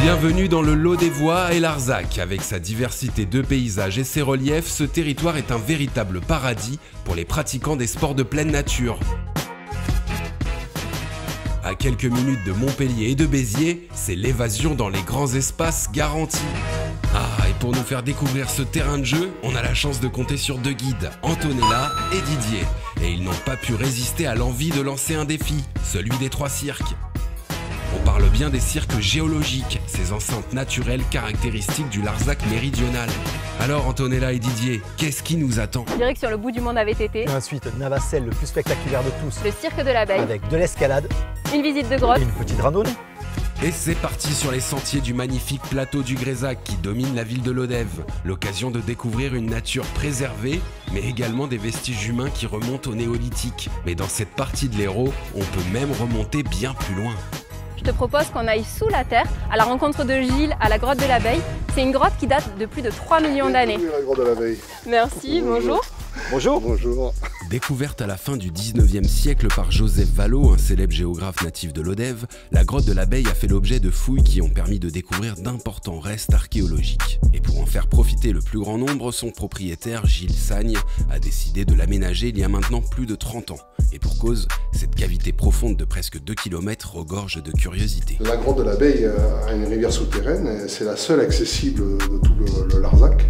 Bienvenue dans le Lot des Voies et Larzac. Avec sa diversité de paysages et ses reliefs, ce territoire est un véritable paradis pour les pratiquants des sports de pleine nature. À quelques minutes de Montpellier et de Béziers, c'est l'évasion dans les grands espaces garantie. Ah, et pour nous faire découvrir ce terrain de jeu, on a la chance de compter sur deux guides, Antonella et Didier. Et ils n'ont pas pu résister à l'envie de lancer un défi, celui des 3 cirques. On parle bien des cirques géologiques, ces enceintes naturelles caractéristiques du Larzac méridional. Alors Antonella et Didier, qu'est-ce qui nous attend? Direction le bout du monde à VTT. Ensuite, Navacelle, le plus spectaculaire de tous. Le cirque de l'abeille. Avec de l'escalade. Une visite de grotte. Et une petite randonnée. Et c'est parti sur les sentiers du magnifique plateau du Grésac qui domine la ville de Lodève. L'occasion de découvrir une nature préservée, mais également des vestiges humains qui remontent au néolithique. Mais dans cette partie de l'Hérault, on peut même remonter bien plus loin. Je te propose qu'on aille sous la terre, à la rencontre de Gilles, à la grotte de l'abeille. C'est une grotte qui date de plus de 3 millions d'années. La grotte de l'abeille. Merci, bonjour. Bonjour. Bonjour. Découverte à la fin du 19e siècle par Joseph Vallot, un célèbre géographe natif de Lodève, la grotte de l'abeille a fait l'objet de fouilles qui ont permis de découvrir d'importants restes archéologiques. Et pour en faire profiter le plus grand nombre, son propriétaire, Gilles Sagne, a décidé de l'aménager il y a maintenant plus de 30 ans. Et pour cause, cette cavité profonde de presque 2 km regorge de curiosités. La grotte de l'abeille a une rivière souterraine, et c'est la seule accessible de tout le Larzac.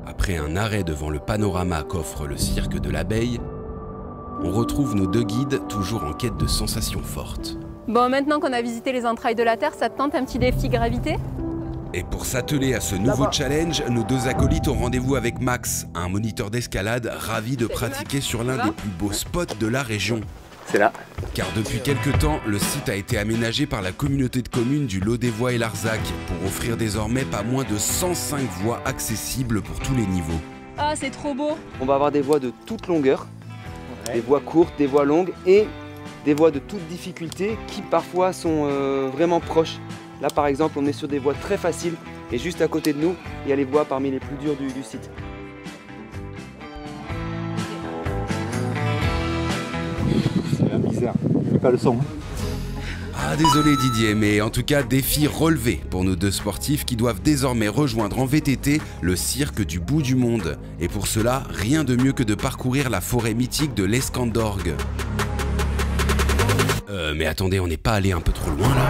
Après un arrêt devant le panorama qu'offre le cirque de l'abeille, on retrouve nos deux guides toujours en quête de sensations fortes. Bon, maintenant qu'on a visité les entrailles de la Terre, ça te tente un petit défi gravité? Et pour s'atteler à ce nouveau challenge, nos deux acolytes ont rendez-vous avec Max, un moniteur d'escalade ravi de pratiquer sur l'un des plus beaux spots de la région. C'est là. Car depuis quelques temps, le site a été aménagé par la communauté de communes du Lot des Voies et Larzac pour offrir désormais pas moins de 105 voies accessibles pour tous les niveaux. Ah, c'est trop beau! On va avoir des voies de toute longueur, des voies courtes, des voies longues et des voies de toute difficulté qui parfois sont vraiment proches. Là par exemple, on est sur des voies très faciles et juste à côté de nous, il y a les voies parmi les plus dures du site. Bizarre. Pas le son. Ah désolé Didier, mais en tout cas défi relevé pour nos deux sportifs qui doivent désormais rejoindre en VTT le cirque du bout du monde. Et pour cela, rien de mieux que de parcourir la forêt mythique de l'Escandorgue. Mais attendez, on n'est pas allé un peu trop loin là?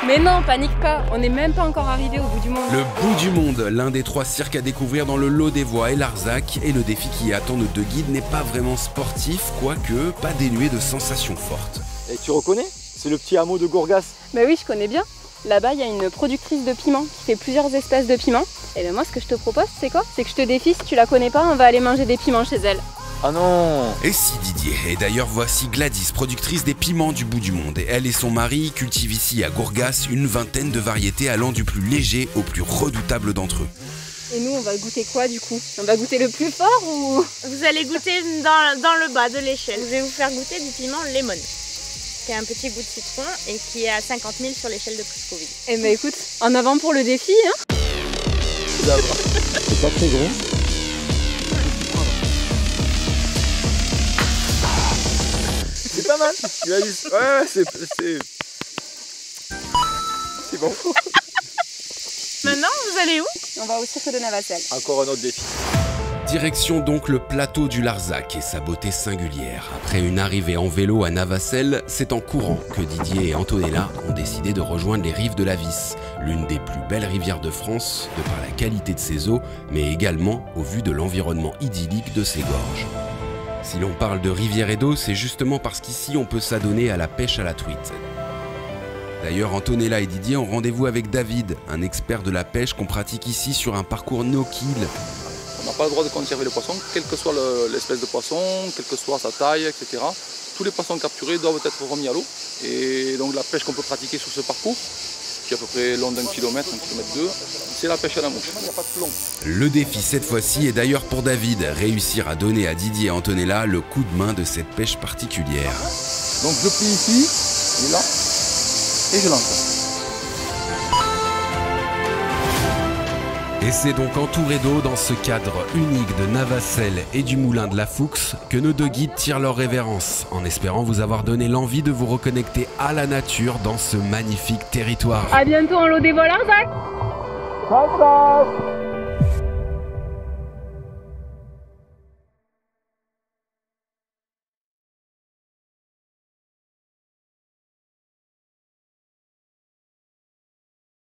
Mais non, panique pas, on n'est même pas encore arrivé au bout du monde. Le bout du monde, l'un des 3 cirques à découvrir dans le Lot des Voies et Larzac, et le défi qui attend nos deux guides n'est pas vraiment sportif, quoique pas dénué de sensations fortes. Et tu reconnais? C'est le petit hameau de Gourgas. Bah oui, je connais bien. Là-bas, il y a une productrice de piments qui fait plusieurs espèces de piments. Et bien moi, ce que je te propose, c'est quoi? C'est que je te défie, si tu la connais pas, on va aller manger des piments chez elle. Ah non! Et si Didier, et d'ailleurs voici Gladys, productrice des piments du bout du monde. Et elle et son mari cultivent ici à Gourgas une vingtaine de variétés allant du plus léger au plus redoutable d'entre eux. Et nous, on va goûter quoi du coup? On va goûter le plus fort ou? Vous allez goûter dans le bas de l'échelle. Je vais vous faire goûter du piment lemon, qui a un petit goût de citron et qui est à 50 000 sur l'échelle de Scoville. Eh ben écoute, en avant pour le défi, hein. C'est pas très gros. C'est pas mal! Tu as dit... Ouais, c'est bon. Maintenant, vous allez où? On va au cirque de Navacelle. Encore un autre défi. Direction donc le plateau du Larzac et sa beauté singulière. Après une arrivée en vélo à Navacelle, c'est en courant que Didier et Antonella ont décidé de rejoindre les rives de la Vis, l'une des plus belles rivières de France, de par la qualité de ses eaux, mais également au vu de l'environnement idyllique de ses gorges. Si l'on parle de rivière et d'eau, c'est justement parce qu'ici on peut s'adonner à la pêche à la truite. D'ailleurs, Antonella et Didier ont rendez-vous avec David, un expert de la pêche qu'on pratique ici sur un parcours no-kill. On n'a pas le droit de conserver le poisson, quelle que soit l'espèce de poisson, quelle que soit sa taille, etc. Tous les poissons capturés doivent être remis à l'eau. Et donc la pêche qu'on peut pratiquer sur ce parcours, qui est à peu près long d'1 kilomètre, 1 kilomètre 2, c'est la pêche à la mouche. Il n'y a pas de plomb. Le défi cette fois-ci est d'ailleurs pour David, réussir à donner à Didier et Antonella le coup de main de cette pêche particulière. Donc je plie ici, il est là, et je lance. Et c'est donc entouré d'eau dans ce cadre unique de Navacelles et du moulin de la Foux que nos deux guides tirent leur révérence, en espérant vous avoir donné l'envie de vous reconnecter à la nature dans ce magnifique territoire. À bientôt en lot des vols Larzac.